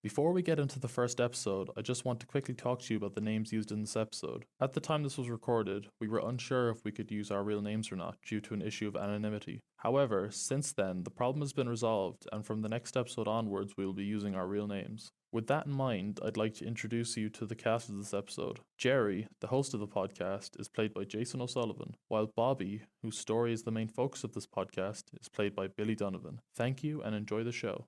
Before we get into the first episode, I just want to quickly talk to you about the names used in this episode. At the time this was recorded, we were unsure if we could use our real names or not due to an issue of anonymity. However, since then, the problem has been resolved, and from the next episode onwards, we will be using our real names. With that in mind, I'd like to introduce you to the cast of this episode. Jerry, the host of the podcast, is played by Jason O'Sullivan, while Bobby, whose story is the main focus of this podcast, is played by Billy Donovan. Thank you and enjoy the show.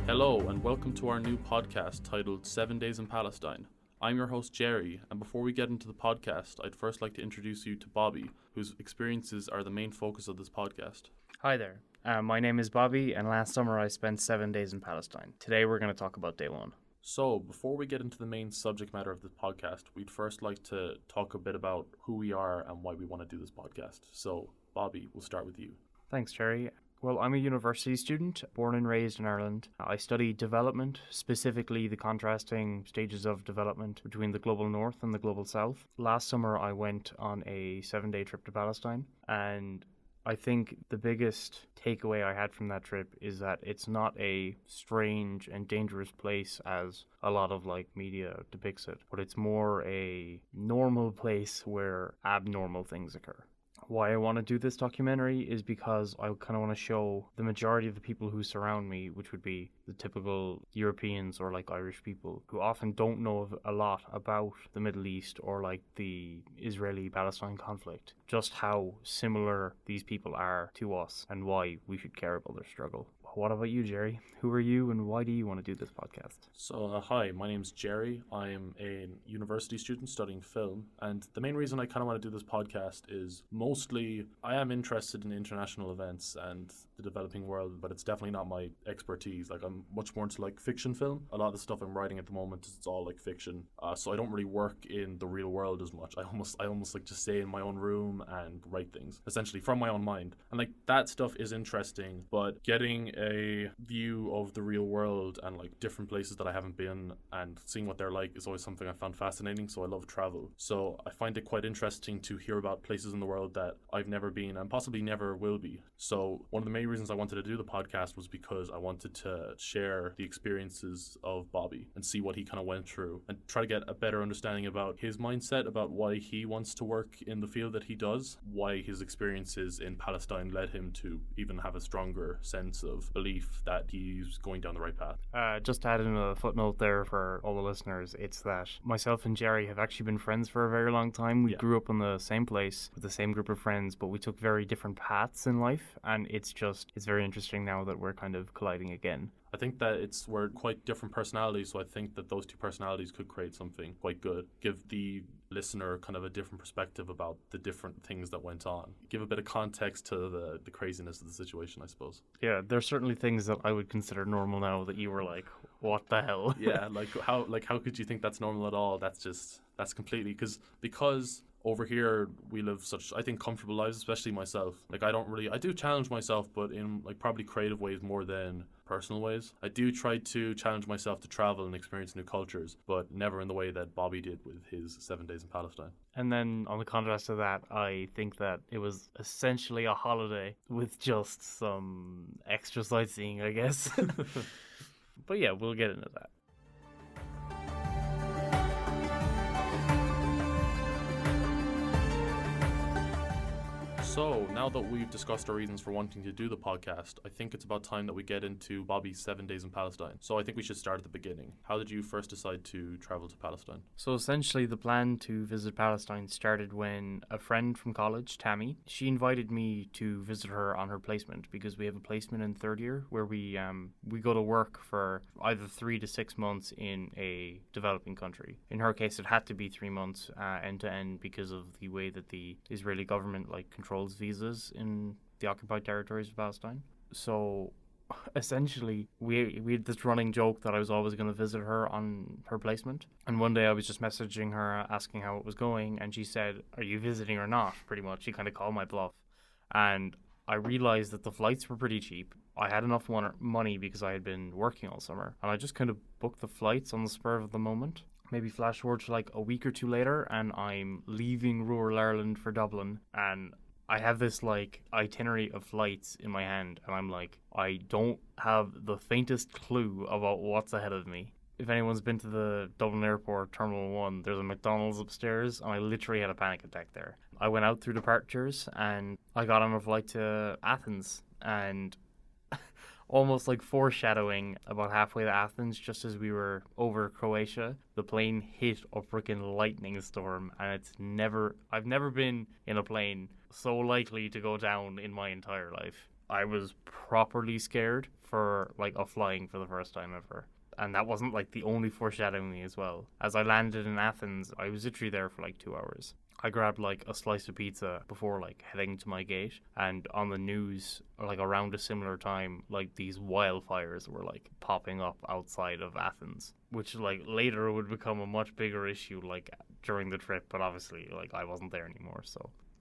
Hello and welcome to our new podcast titled 7 Days in Palestine. I'm your host Jerry, and before we get into the podcast, I'd first like to introduce you to Bobby, whose experiences are the main focus of this podcast. Hi there, my name is Bobby, and last summer I spent 7 days in Palestine. Today we're going to talk about day one. So, before we get into the main subject matter of this podcast, we'd first like to talk a bit about who we are and why we want to do this podcast. So, Bobby, we'll start with you. Thanks, Jerry. Well, I'm a university student, born and raised in Ireland. I study development, specifically the contrasting stages of development between the global north and the global south. Last summer, I went on a 7-day trip to Palestine, and I think the biggest takeaway I had from that trip is that it's not a strange and dangerous place as a lot of media depicts it, but it's more a normal place where abnormal things occur. Why I want to do this documentary is because I kind of want to show the majority of the people who surround me, which would be the typical Europeans or Irish people, who often don't know a lot about the Middle East or the Israeli-Palestine conflict, just how similar these people are to us and why we should care about their struggle. What about you, Jerry? Who are you and why do you want to do this podcast? So, hi, my name's Jerry. I'm a university student studying film, and the main reason I kind of want to do this podcast is mostly I am interested in international events and the developing world, but it's definitely not my expertise. I'm much more into fiction film. A lot of the stuff I'm writing at the moment, it's all fiction. So I don't really work in the real world as much. I almost like to stay in my own room and write things, essentially from my own mind. And that stuff is interesting, but getting a view of the real world and different places that I haven't been and seeing what they're like is always something I found fascinating. So I love travel. So I find it quite interesting to hear about places in the world that I've never been and possibly never will be. So one of the main reasons I wanted to do the podcast was because I wanted to share the experiences of Bobby and see what he kind of went through and try to get a better understanding about his mindset, about why he wants to work in the field that he does, why his experiences in Palestine led him to even have a stronger sense of belief that he's going down the right path. Just to add in a footnote there for all the listeners, it's that myself and Jerry have actually been friends for a very long time. We grew up in the same place with the same group of friends, but we took very different paths in life, and it's very interesting now that we're kind of colliding again. I think that we're quite different personalities, so I think that those two personalities could create something quite good. Give the listener kind of a different perspective about the different things that went on. Give a bit of context to the craziness of the situation, I suppose. Yeah, there's certainly things that I would consider normal now that you were like, what the hell? Yeah, how could you think that's normal at all? That's completely because over here we live such, I think, comfortable lives, especially myself. I do challenge myself, but in probably creative ways more than personal ways. I do try to challenge myself to travel and experience new cultures, but never in the way that Bobby did with his 7 days in Palestine. And then on the contrast to that, I think that it was essentially a holiday with just some extra sightseeing, I guess. But yeah, we'll get into that. So, now that we've discussed our reasons for wanting to do the podcast, I think it's about time that we get into Bobby's 7 days in Palestine. So I think we should start at the beginning. How did you first decide to travel to Palestine? So essentially the plan to visit Palestine started when a friend from college, Tammy, she invited me to visit her on her placement because we have a placement in third year where we go to work for either 3 to 6 months in a developing country. In her case, it had to be 3 months end to end because of the way that the Israeli government controls visas in the occupied territories of Palestine. So essentially we had this running joke that I was always going to visit her on her placement, and one day I was just messaging her asking how it was going, and she said, "Are you visiting or not?" Pretty much she kind of called my bluff, and I realized that the flights were pretty cheap. I had enough money because I had been working all summer, and I just kind of booked the flights on the spur of the moment. Maybe flash forward to like a week or two later, and I'm leaving rural Ireland for Dublin, and I have this like itinerary of flights in my hand, and I'm like, I don't have the faintest clue about what's ahead of me. If anyone's been to the Dublin Airport Terminal 1, there's a McDonald's upstairs, and I literally had a panic attack there. I went out through departures, and I got on a flight to Athens, and almost like foreshadowing, about halfway to Athens, just as we were over Croatia, the plane hit a freaking lightning storm, and I've never been in a plane so likely to go down in my entire life. I was properly scared for like a flying for the first time ever. And that wasn't like the only foreshadowing as well. As I landed in Athens, I was literally there for like 2 hours. I grabbed like a slice of pizza before like heading to my gate, and on the news, like around a similar time, like these wildfires were like popping up outside of Athens, which like later would become a much bigger issue like during the trip, but obviously like I wasn't there anymore.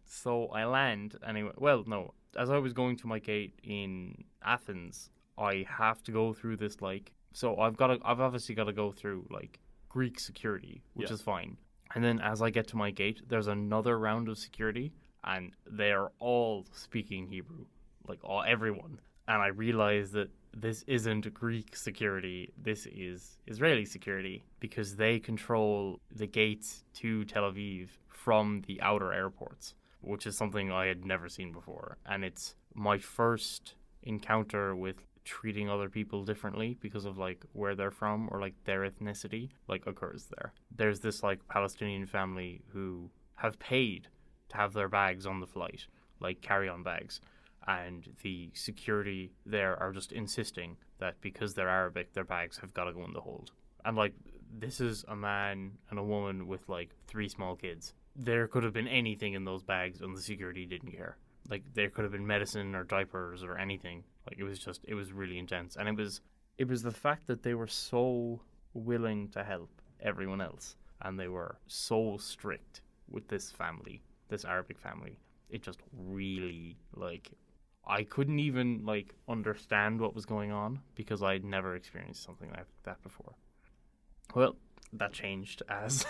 So I land anyway. Well, no, as I was going to my gate in Athens, I have to go through this like, so I've obviously got to go through like Greek security, which is fine. And then as I get to my gate, there's another round of security, and they're all speaking Hebrew, like everyone. And I realize that this isn't Greek security, this is Israeli security, because they control the gates to Tel Aviv from the outer airports, which is something I had never seen before. And it's my first encounter with treating other people differently because of like where they're from or like their ethnicity like occurs there. There's this like Palestinian family who have paid to have their bags on the flight, like carry-on bags, and the security there are just insisting that because they're Arabic, their bags have got to go in the hold. And like, this is a man and a woman with like 3 small kids. There could have been anything in those bags and the security didn't care. Like, there could have been medicine or diapers or anything. Like, it was really intense. And it was the fact that they were so willing to help everyone else, and they were so strict with this family, this Arabic family. It just really, like, I couldn't even, like, understand what was going on because I'd never experienced something like that before. Well, that changed as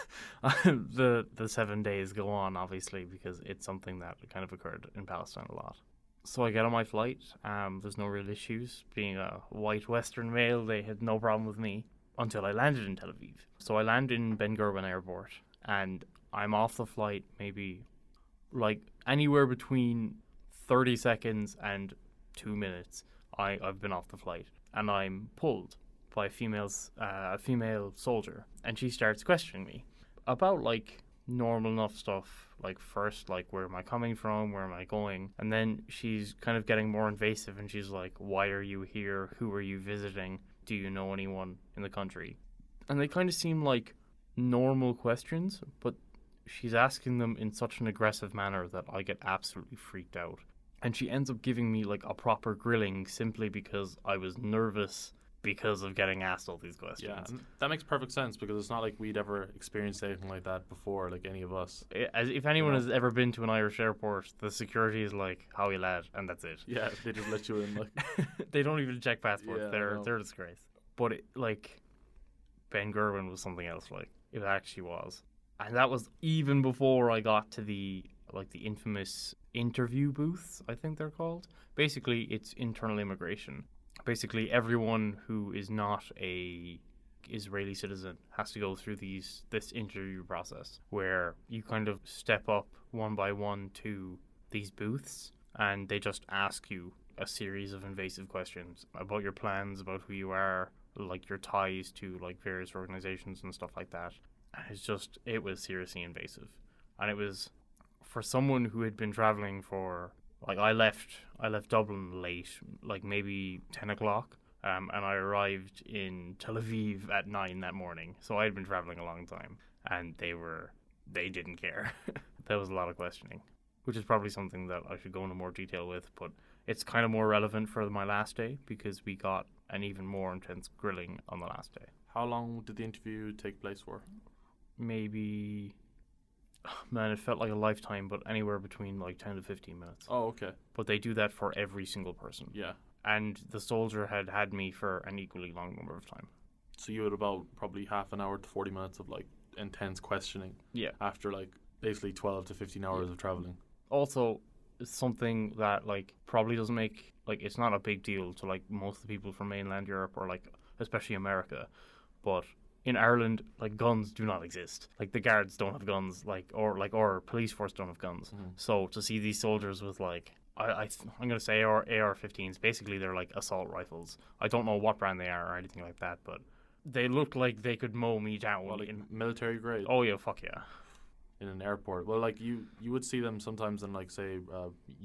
the 7 days go on, obviously, because it's something that kind of occurred in Palestine a lot. So I get on my flight. There's no real issues. Being a white Western male, they had no problem with me until I landed in Tel Aviv. So I land in Ben Gurion Airport, and I'm off the flight maybe like anywhere between 30 seconds and 2 minutes. I've been off the flight, and I'm pulled by a female soldier, and she starts questioning me about like normal enough stuff, like first like where am I coming from, where am I going, and then she's kind of getting more invasive, and she's like, why are you here, who are you visiting, do you know anyone in the country? And they kind of seem like normal questions, but she's asking them in such an aggressive manner that I get absolutely freaked out, and she ends up giving me like a proper grilling simply because I was nervous because of getting asked all these questions. Yeah, and that makes perfect sense because it's not like we'd ever experienced anything like that before, like any of us. As if anyone has ever been to an Irish airport, the security is like, how you lad, and that's it. Yeah, they just let you in. Like, they don't even check passports. Yeah, they're a disgrace. But like, Ben Gurion was something else. Like, it actually was, and that was even before I got to the infamous interview booths, I think they're called. Basically, it's internal immigration. Basically, everyone who is not a Israeli citizen has to go through this interview process where you kind of step up one by one to these booths, and they just ask you a series of invasive questions about your plans, about who you are, like your ties to like various organizations and stuff like that. And it was seriously invasive. And it was for someone who had been traveling for, like, I left Dublin late, like maybe 10 o'clock, and I arrived in Tel Aviv at 9 that morning. So I had been traveling a long time, and they didn't care. There was a lot of questioning, which is probably something that I should go into more detail with, but it's kind of more relevant for my last day because we got an even more intense grilling on the last day. how long did the interview take place for? Maybe, man, it felt like a lifetime, but anywhere between like 10 to 15 minutes. Oh, okay. But they do that for every single person. Yeah. and the soldier had me for an equally long number of time. So you had about probably half an hour to 40 minutes of like intense questioning. Yeah. After like basically 12 to 15 hours of traveling. Also, something that like probably doesn't make like it's not a big deal to like most of the people from mainland Europe or like especially America, but in Ireland, like guns do not exist. Like the guards don't have guns, or police force don't have guns. Mm-hmm. So to see these soldiers with like I'm gonna say AR-15s, basically they're like assault rifles. I don't know what brand they are or anything like that, but they look like they could mow me down. Well, like military grade. Oh yeah, fuck yeah. In an airport. Well, like you would see them sometimes in like say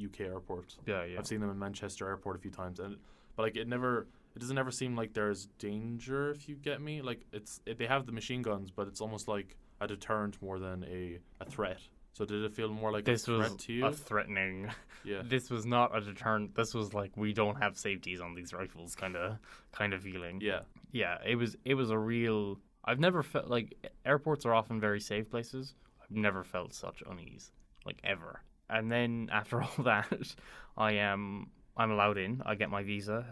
UK airports. Yeah. I've seen them in Manchester airport a few times, but like it doesn't ever seem like there's danger, if you get me. Like they have the machine guns, but it's almost like a deterrent more than a threat. So did it feel more like this a threat was to you? a threatening. Yeah. This was not a deterrent. This was like we don't have safeties on these rifles kind of feeling. Yeah. Yeah, it was a real. I've never felt like airports are often very safe places. I've never felt such unease, like ever. And then after all that, I'm allowed in. I get my visa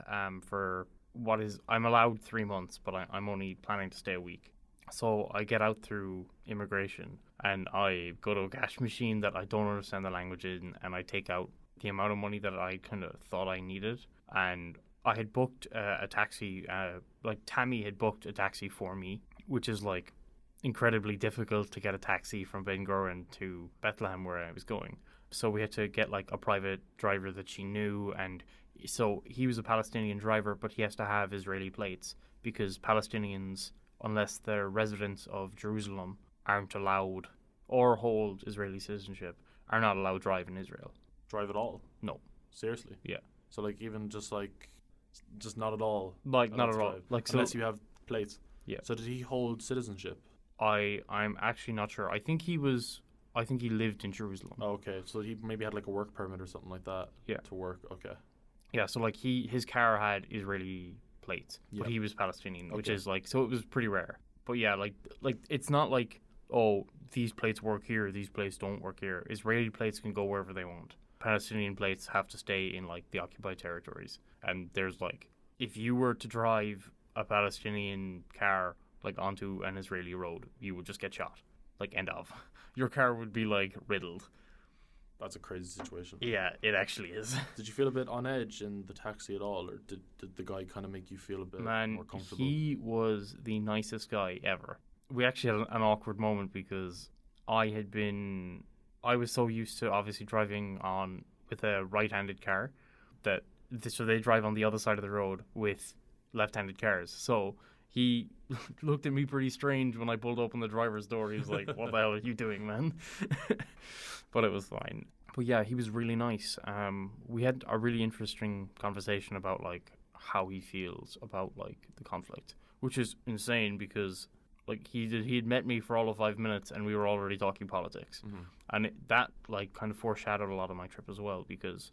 for what is I'm allowed 3 months, but I'm only planning to stay a week. So I get out through immigration and I go to a cash machine that I don't understand the language in, and I take out the amount of money that I kind of thought I needed. And I had booked a taxi, like Tammy had booked a taxi for me, which is like incredibly difficult to get a taxi from Ben Gurion to Bethlehem where I was going. So we had to get like a private driver that she knew, and so he was a Palestinian driver, but he has to have Israeli plates because Palestinians, unless they're residents of Jerusalem, aren't allowed or hold Israeli citizenship, are not allowed to drive in Israel. Drive at all? No. Seriously? Yeah. So like even just not at all. Like not at all. Drive. Like unless so, you have plates. Yeah. So did he hold citizenship? I'm actually not sure. I think he lived in Jerusalem. Oh, okay. So he maybe had like a work permit or something like that. Yeah. To work. Okay. Yeah, so like his car had Israeli plates, but he was Palestinian, which is like, so it was pretty rare. But yeah, like it's not like, oh, these plates work here, these plates don't work here. Israeli plates can go wherever they want. Palestinian plates have to stay in like the occupied territories. And there's like, if you were to drive a Palestinian car like onto an Israeli road, you would just get shot. Like end of. Your car would be like riddled. That's a crazy situation. Yeah, it actually is. Did you feel a bit on edge in the taxi at all, or did the guy kind of make you feel a bit more comfortable? He was the nicest guy ever. We actually had an awkward moment because I was so used to obviously driving on with a right-handed car so they drive on the other side of the road with left-handed cars. So he looked at me pretty strange when I pulled open the driver's door. He was like, "What the hell are you doing, man?" But it was fine. But yeah, he was really nice. We had a really interesting conversation about like how he feels about like the conflict, which is insane because like he had met me for all of 5 minutes and we were already talking politics, and that like kind of foreshadowed a lot of my trip as well, because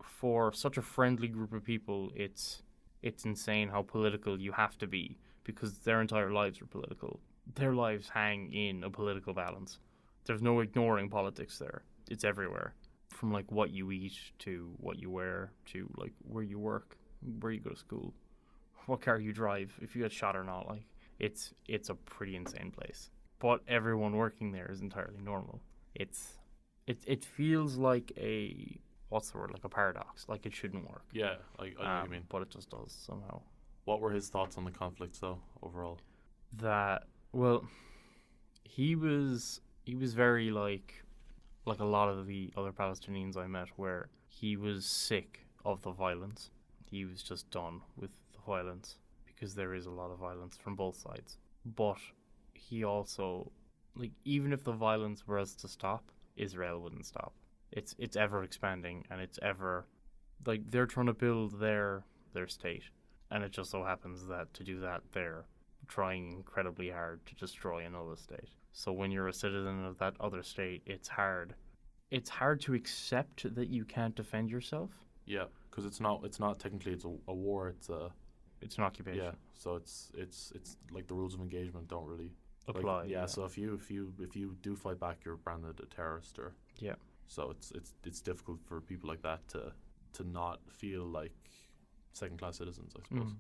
for such a friendly group of people, it's insane how political you have to be because their entire lives are political. Their lives hang in a political balance. There's no ignoring politics there. It's everywhere. From like what you eat to what you wear to like where you work, where you go to school, what car you drive, if you get shot or not. Like it's a pretty insane place. But everyone working there is entirely normal. It feels like a like a paradox. Like it shouldn't work. Yeah, I know what you mean. But it just does somehow. What were his thoughts on the conflict though, overall? He was very like a lot of the other Palestinians I met, where he was sick of the violence. He was just done with the violence because there is a lot of violence from both sides. But he also, like, even if the violence was to stop, Israel wouldn't stop. It's ever expanding, and it's ever like they're trying to build their state, and it just so happens that to do that they're trying incredibly hard to destroy another state. So when you're a citizen of that other state, it's hard. It's hard to accept that you can't defend yourself. Yeah, because it's not technically it's a war. It's an occupation. Yeah, so it's like the rules of engagement don't really apply. Like, yeah, so if you do fight back, you're branded a terrorist. Yeah. So it's difficult for people like that to not feel like second-class citizens, I suppose.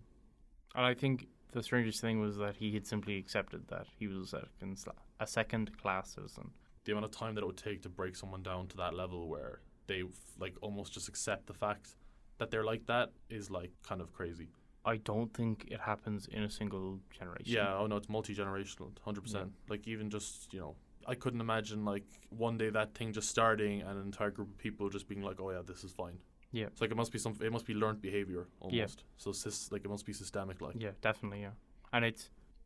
And I think the strangest thing was that he had simply accepted that he was a second-class citizen. The amount of time that it would take to break someone down to that level where they like almost just accept the fact that they're like that is like kind of crazy. I don't think it happens in a single generation. Yeah, oh no, it's multi-generational, 100%. Yeah. Like even just, I couldn't imagine like one day that thing just starting and an entire group of people just being like, oh yeah, this is fine. Yeah. It's like it must be learned behavior almost. Yeah. So it must be systemic like. Yeah, definitely, yeah. And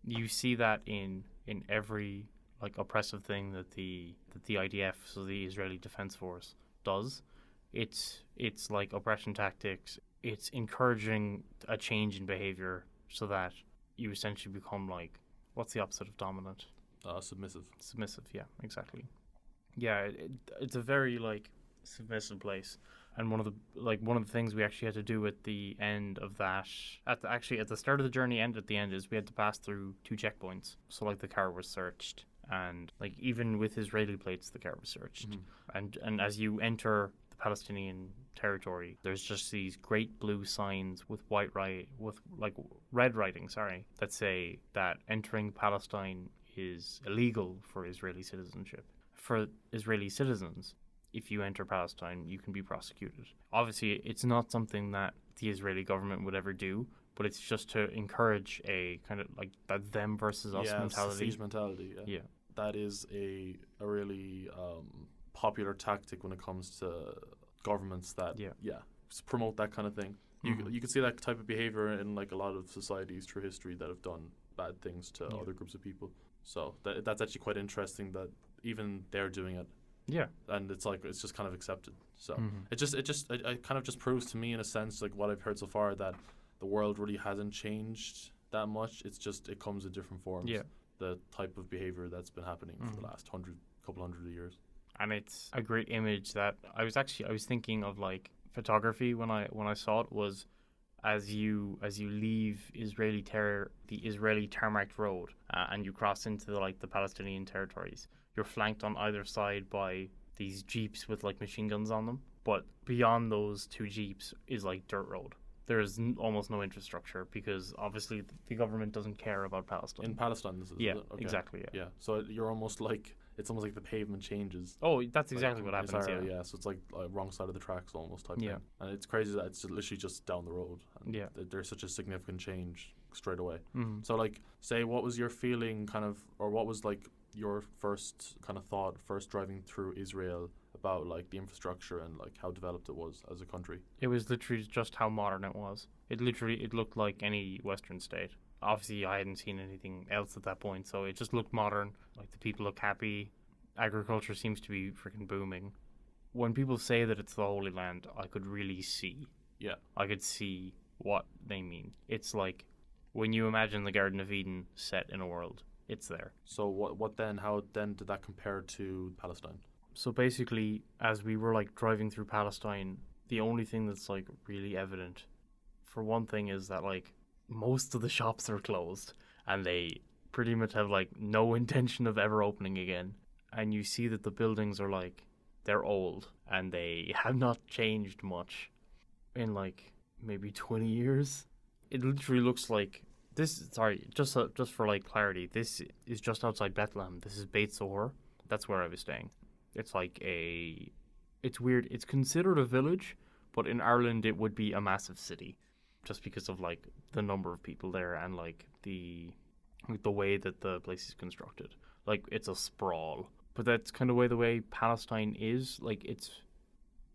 you see that in every like oppressive thing that the IDF, so the Israeli Defense Force, does. It's like oppression tactics. It's encouraging a change in behavior so that you essentially become like, what's the opposite of dominant? Submissive. Submissive, yeah, exactly. Yeah, it's a very like submissive place. And one of the things we actually had to do at the end of that, at the start of the journey and at the end, is we had to pass through 2 checkpoints. So like the car was searched, and like even with Israeli plates, the car was searched. And as you enter the Palestinian territory, there's just these great blue signs with red writing, that say that entering Palestine is illegal for Israeli citizenship. For Israeli citizens, if you enter Palestine, you can be prosecuted. Obviously, it's not something that the Israeli government would ever do, but it's just to encourage a kind of like that them versus us mentality. Siege mentality. Yeah. That is a really popular tactic when it comes to governments that promote that kind of thing. You can see that type of behavior in like a lot of societies through history that have done bad things to other groups of people. So that's actually quite interesting that even they're doing it. Yeah, and it's just kind of accepted. So it kind of just proves to me, in a sense, like what I've heard so far, that the world really hasn't changed that much. It's just it comes in different forms. Yeah, the type of behavior that's been happening for the last couple hundred of years. And it's a great image that I was thinking of like photography when I saw it was as you leave the Israeli tarmac road and you cross into the Palestinian territories. You're flanked on either side by these jeeps with like machine guns on them, but beyond those 2 jeeps is like dirt road. There is almost no infrastructure because obviously the government doesn't care about Palestine. In Palestine, this is okay. Exactly. Yeah. So you're almost like it's almost like the pavement changes. Oh, that's exactly what happens. Yeah. So it's like wrong side of the tracks almost type thing. And it's crazy that it's literally just down the road. And there's such a significant change straight away. So like, say, what was your feeling or what was like your first kind of thought first driving through Israel about like the infrastructure and like how developed it was as a country? It was literally just how modern it was. It looked like any Western state. Obviously, I hadn't seen anything else at that point, so it just looked modern. Like the people look happy. Agriculture seems to be freaking booming. When people say that it's the Holy Land, I could really see. Yeah. I could see what they mean. It's like when you imagine the Garden of Eden set in a world. It's there. So what then? How then did that compare to Palestine? So basically, as we were like driving through Palestine, the only thing that's like really evident, for one thing, is that like most of the shops are closed and they pretty much have like no intention of ever opening again. And you see that the buildings are like they're old and they have not changed much in like maybe 20 years. It literally looks like. Just for like clarity, this is just outside Bethlehem. This is Beit Zohar. That's where I was staying. It's like it's weird. It's considered a village, but in Ireland it would be a massive city, just because of like the number of people there and like the way that the place is constructed. Like it's a sprawl, but that's kind of the way Palestine is. Like it's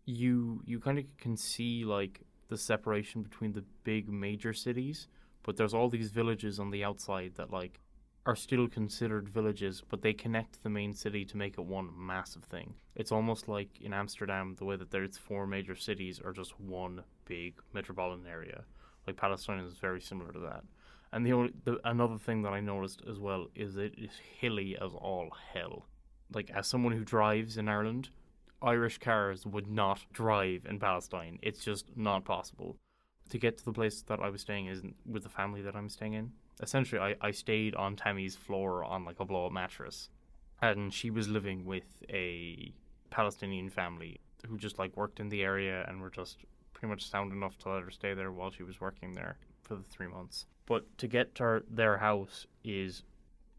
you kind of can see like the separation between the big major cities. But there's all these villages on the outside that like are still considered villages, but they connect the main city to make it one massive thing. It's almost like in Amsterdam, the way that there's 4 major cities are just one big metropolitan area. Like Palestine is very similar to that. And another thing that I noticed as well is it is hilly as all hell. Like as someone who drives in Ireland, Irish cars would not drive in Palestine. It's just not possible. To get to the place that I was staying with the family that I'm staying in. Essentially, I stayed on Tammy's floor on like a blow-up mattress. And she was living with a Palestinian family who just like worked in the area and were just pretty much sound enough to let her stay there while she was working there for the 3 months. But to get to their house is,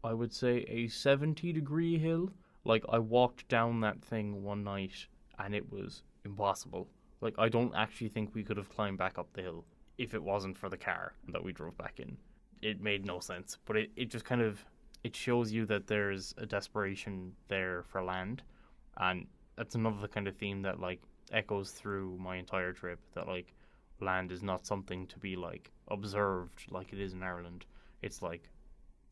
I would say, a 70-degree hill. Like, I walked down that thing one night and it was impossible. Like, I don't actually think we could have climbed back up the hill if it wasn't for the car that we drove back in. It made no sense, but it just kind of, it shows you that there's a desperation there for land. And that's another kind of theme that, like, echoes through my entire trip, that, like, land is not something to be, like, observed like it is in Ireland. It's, like,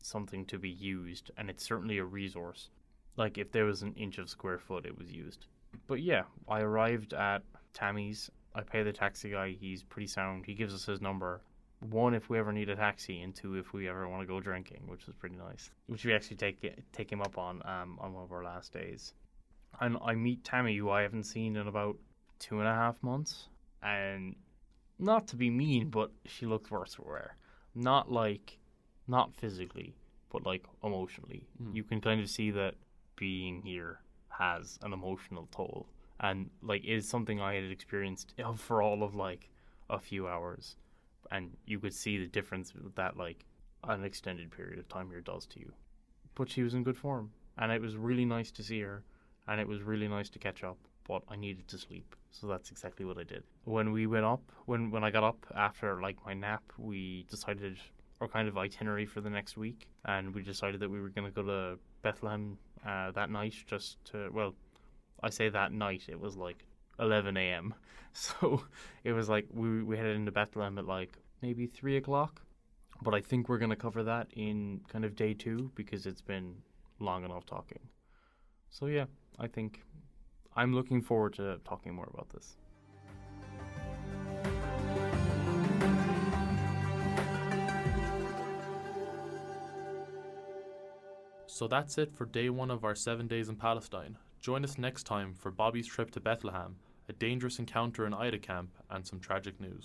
something to be used, and it's certainly a resource. Like, if there was an inch of square foot, it was used. But yeah, I arrived at Tammy's. I pay the taxi guy. He's pretty sound. He gives us his number. 1, if we ever need a taxi, and 2, if we ever want to go drinking, which was pretty nice. Which we actually take him up on one of our last days. And I meet Tammy, who I haven't seen in about 2.5 months. And not to be mean, but she looked worse for wear. Not physically, but like emotionally. You can kind of see that being here has an emotional toll, and like it is something I had experienced for all of like a few hours, and you could see the difference that like an extended period of time here does to you. But she was in good form, and it was really nice to see her, and it was really nice to catch up, but I needed to sleep, so that's exactly what I did. When we went up, when I got up after like my nap, we decided our kind of itinerary for the next week, and we decided that we were going to go to Bethlehem that night, just to, well, I say that night, it was like 11 a.m. So it was like we headed into Bethlehem at like maybe 3 o'clock, but I think we're going to cover that in kind of day 2 because it's been long enough talking. So yeah, I think I'm looking forward to talking more about this. So that's it for day 1 of our 7 days in Palestine. Join us next time for Bobby's trip to Bethlehem, a dangerous encounter in Ida camp, and some tragic news.